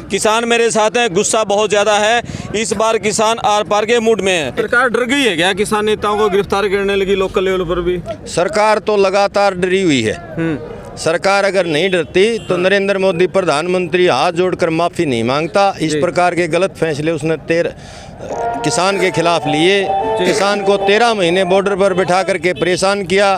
किसान मेरे साथ हैं, गुस्सा बहुत ज़्यादा है। इस बार किसान आर पार के मूड में है। सरकार डर गई है क्या? किसान नेताओं को गिरफ्तार करने लगी लोकल लेवल पर भी। सरकार तो लगातार डरी हुई है। सरकार अगर नहीं डरती तो नरेंद्र मोदी प्रधानमंत्री हाथ जोड़कर माफ़ी नहीं मांगता। इस प्रकार के गलत फैसले उसने किसान के खिलाफ लिए। किसान को 13 महीने बॉर्डर पर बिठा करके परेशान किया।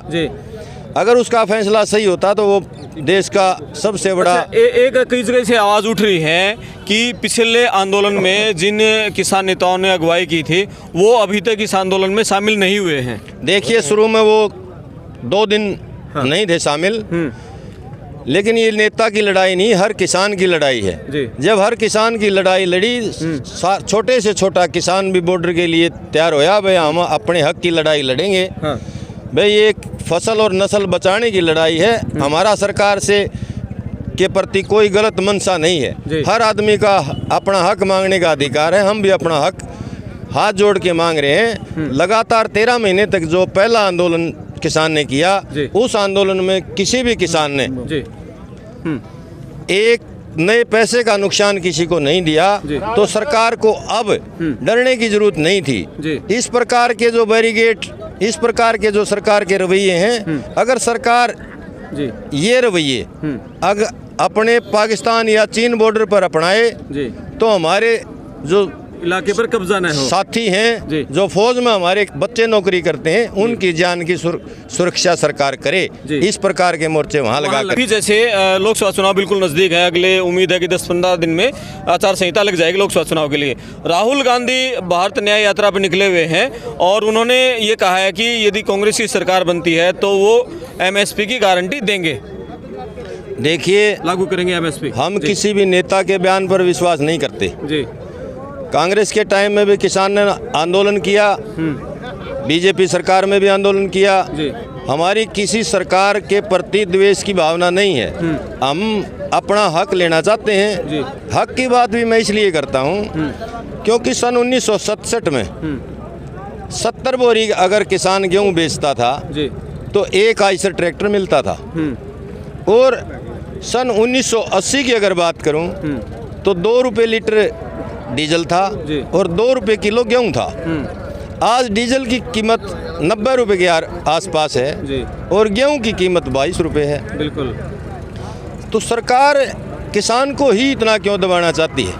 अगर उसका फैसला सही होता तो वो देश का सबसे बड़ा। एक कई जगह से आवाज़ उठ रही है कि पिछले आंदोलन में जिन किसान नेताओं ने अगुवाई की थी वो अभी तक इस आंदोलन में शामिल नहीं हुए हैं। देखिए, शुरू में वो 2 दिन नहीं थे शामिल, लेकिन ये नेता की लड़ाई नहीं, हर किसान की लड़ाई है। जब हर किसान की लड़ाई लड़ी, छोटे से छोटा किसान भी बॉर्डर के लिए तैयार होया, भाई हम अपने हक की लड़ाई लड़ेंगे। भाई ये फसल और नस्ल बचाने की लड़ाई है। हमारा सरकार से के प्रति कोई गलत मंशा नहीं है। हर आदमी का अपना हक मांगने का अधिकार है। हम भी अपना हक हाथ जोड़ के मांग रहे हैं। लगातार 13 महीने तक जो पहला आंदोलन किसान ने किया, उस आंदोलन में किसी भी किसान ने एक नए पैसे का नुकसान किसी को नहीं दिया। तो सरकार को अब डरने की जरूरत नहीं थी। इस प्रकार के जो बैरिकेड, इस प्रकार के जो सरकार के रवैये हैं, अगर सरकार ये रवैये अगर अपने पाकिस्तान या चीन बॉर्डर पर अपनाए तो हमारे जो इलाके पर कब्जा न हो, साथी हैं जो फौज में हमारे बच्चे नौकरी करते हैं, उनकी जान की सुरक्षा सरकार करे। इस प्रकार के मोर्चे वहाँ लगा कर। जैसे लोकसभा चुनाव बिल्कुल नज़दीक है, अगले उम्मीद है कि 10-15 दिन में आचार संहिता लग जाएगी लोकसभा चुनाव के लिए। राहुल गांधी भारत न्याय यात्रा पर निकले हुए हैं और उन्होंने ये कहा है कि यदि कांग्रेस की सरकार बनती है तो वो MSP की गारंटी देंगे। देखिए, लागू करेंगे MSP। हम किसी भी नेता के बयान पर विश्वास नहीं करते। कांग्रेस के टाइम में भी किसान ने आंदोलन किया, बीजेपी सरकार में भी आंदोलन किया। हमारी किसी सरकार के प्रति द्वेष की भावना नहीं है। हम अपना हक लेना चाहते हैं। हक की बात भी मैं इसलिए करता हूँ क्योंकि सन 1967 में 70 बोरी अगर किसान गेहूँ बेचता था तो एक आइसर ट्रैक्टर मिलता था। और सन 1980 की अगर बात करूँ तो 2 रुपये लीटर डीजल था और 2 रुपये किलो गेहूँ था। आज डीजल की कीमत 90 रुपये के आसपास है और गेहूँ की कीमत 22 रुपये है। बिल्कुल। तो सरकार किसान को ही इतना क्यों दबाना चाहती है?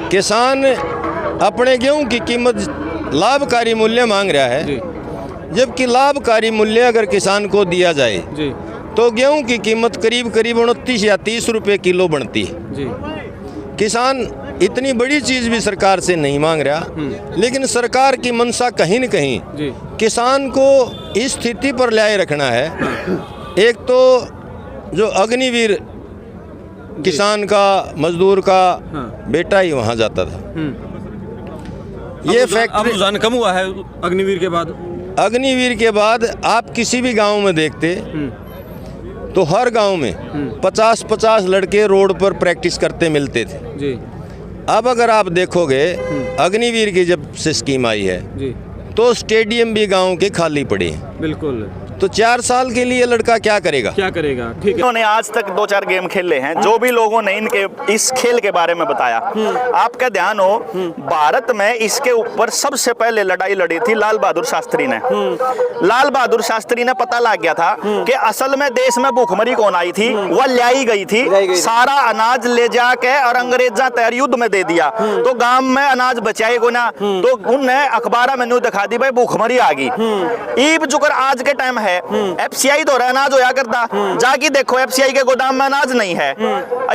किसान अपने गेहूँ की कीमत लाभकारी मूल्य मांग रहा है, जबकि लाभकारी मूल्य अगर किसान को दिया जाए तो गेहूँ की कीमत करीब 29 या 30 रुपये किलो बनती है। किसान इतनी बड़ी चीज़ भी सरकार से नहीं मांग रहा, लेकिन सरकार की मंशा कहीं न कहीं किसान को इस स्थिति पर लाए रखना है। एक तो जो अग्निवीर किसान का, मजदूर का बेटा ही वहाँ जाता था। ये फैक्ट्री रुझान कम हुआ है अग्निवीर के बाद। अग्निवीर के बाद आप किसी भी गांव में देखते तो हर गांव में 50-50 लड़के रोड पर प्रैक्टिस करते मिलते थे। अब अगर आप देखोगे अग्निवीर की जब से स्कीम आई है तो स्टेडियम भी गांव के खाली पड़े हैं। बिल्कुल। तो 4 साल के लिए लड़का क्या करेगा? ठीक है। इन्होंने आज तक 2-4 गेम खेले हैं। जो भी लोगों ने इनके इस खेल के बारे में बताया, आपका ध्यान हो, भारत में इसके ऊपर सबसे पहले लड़ाई लड़ी थी लाल बहादुर शास्त्री ने। लाल बहादुर शास्त्री ने पता लग गया था कि असल में देश में भूखमरी कौन आई थी, वह लाई गई थी। सारा अनाज ले जाके और अंग्रेजा तैयार युद्ध में दे दिया तो गांव में अनाज बचाए को ना, तो उनने अखबार में न्यूज दिखा दी भाई भूखमरी आ गई। ईब जुकर आज के टाइम है FCI तो अनाज होया करता, जाके देखो FCI के गोदाम में अनाज नहीं है।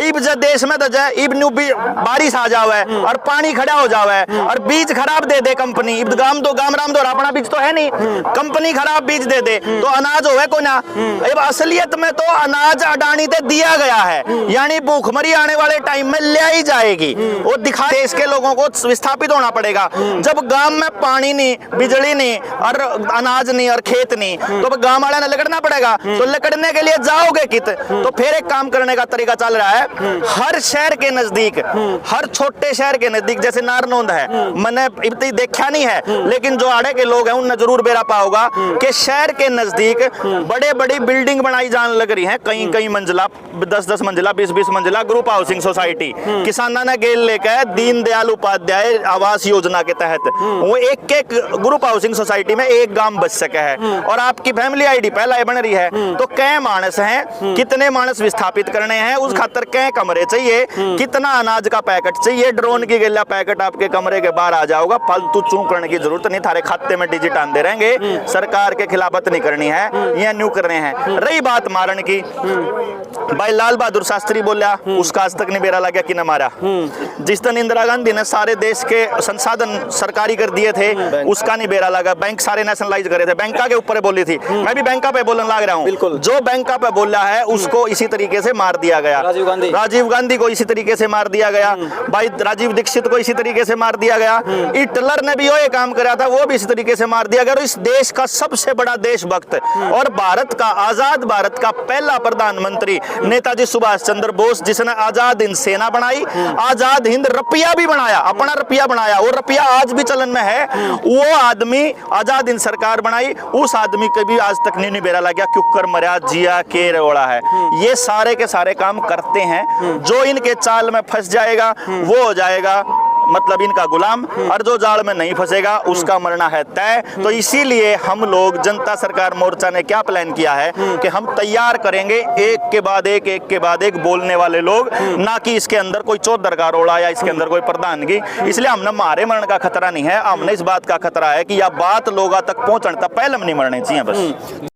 इब जब देश में तो इब न्यू बारिश आ जावे और पानी खड़ा हो जावे और बीज खराब दे दे कंपनी। इब गाम राम दो अपना बीज तो है नहीं, कंपनी खराब बीज दे दे तो अनाज होवे को ना। अब असलियत में तो अनाज अडानी ते दिया गया है, यानी भूखमरी आने वाले टाइम में ले आई जाएगी। वो दिखा देश के लोगों को विस्थापित होना पड़ेगा। जब गांव में पानी नहीं, बिजली नहीं और अनाज नहीं और खेत नहीं, तो गांव वाले ने लकड़ना पड़ेगा, तो लकड़ने के लिए जाओगे कित? तो फिर एक काम करने का तरीका चल रहा है, हर शहर के नजदीक, हर छोटे शहर के नजदीक, जैसे नारनौंद है, मैंने इतनी देखा नहीं है, लेकिन जो आड़े के लोग हैं उनने जरूर बेरा पाओगा कि शहर के नजदीक बड़े बड़ी बिल्डिंग बनाई जाने लग रही है, कई मंजिला, 10-10 मंजिला, 20-20 मंजिला ग्रुप हाउसिंग सोसाइटी किसानों ने गेल लेकर दीनदयाल उपाध्याय आवास योजना के तहत वो एक ग्रुप हाउसिंग सोसाइटी में एक गांव बच सका है, और आपकी फैमिली आईडी पहला बन रही है। तो कै मानस हैं, कितने मानस विस्थापित करने हैं, उस खातर कै कमरे चाहिए, कितना अनाज का पैकेट चाहिए, ड्रोन की गैला पैकेट आपके कमरे के बाहर आ जाओगा, फालतू चूं करने की जरूरत नहीं, थारे खाते में डिजिट आंदे रहेंगे, सरकार के खिलाफत नहीं करनी है, ये न्यू करने हैं। रही बात मारन की, भाई लाल बहादुर शास्त्री बोला, उसका आज तक नहीं बेरा लगा कि न मारा। जिस दिन इंदिरा गांधी ने सारे देश के संसाधन सरकारी कर दिए थे, उसका नहीं बेरा लगा, बैंक सारे नेशनलाइज करे थे, बैंका के ऊपर बोली थी, मैं भी बैंका पे बोलने लग रहा हूँ, जो बैंका पे बोला है उसको इसी तरीके से मार दिया गया, राजीव गांधी को इसी तरीके से मार दिया गया, भाई राजीव दीक्षित को इसी तरीके से मार दिया गया, हिटलर ने भी वो काम करा था, वो भी इसी तरीके से मार दिया गया। इस देश का सबसे बड़ा देशभक्त और भारत का, आजाद भारत का पहला प्रधानमंत्री नेताजी सुभाष चंद्र बोस, जिसने आजाद हिंद सेना बनाई, आजाद हिंद रुपया भी बनाया, अपना रुपया बनाया, वो रुपया आज भी चलन में है, वो आदमी आजाद हिंद सरकार बनाई, उस आदमी के भी आज तक नहीं बेरा लग गया, क्योंकर मर्या जिया के रोड़ा है। ये सारे के सारे काम करते हैं, जो इनके चाल में फंस जाएगा वो हो जाएगा मतलब इनका गुलाम, और जो जाल में नहीं फंसेगा उसका मरना है तय। तो इसीलिए हम लोग जनता सरकार मोर्चा ने क्या प्लान किया है कि हम तैयार करेंगे एक के बाद एक बोलने वाले लोग, ना कि इसके अंदर कोई चौधर का रोड़ा या इसके अंदर कोई प्रधानगी। इसलिए हमने मारे मरण का खतरा नहीं है, हमने इस बात का खतरा है कि यह बात लोगों तक पहुंचने तक पहले हम नहीं मरने चाहिए बस।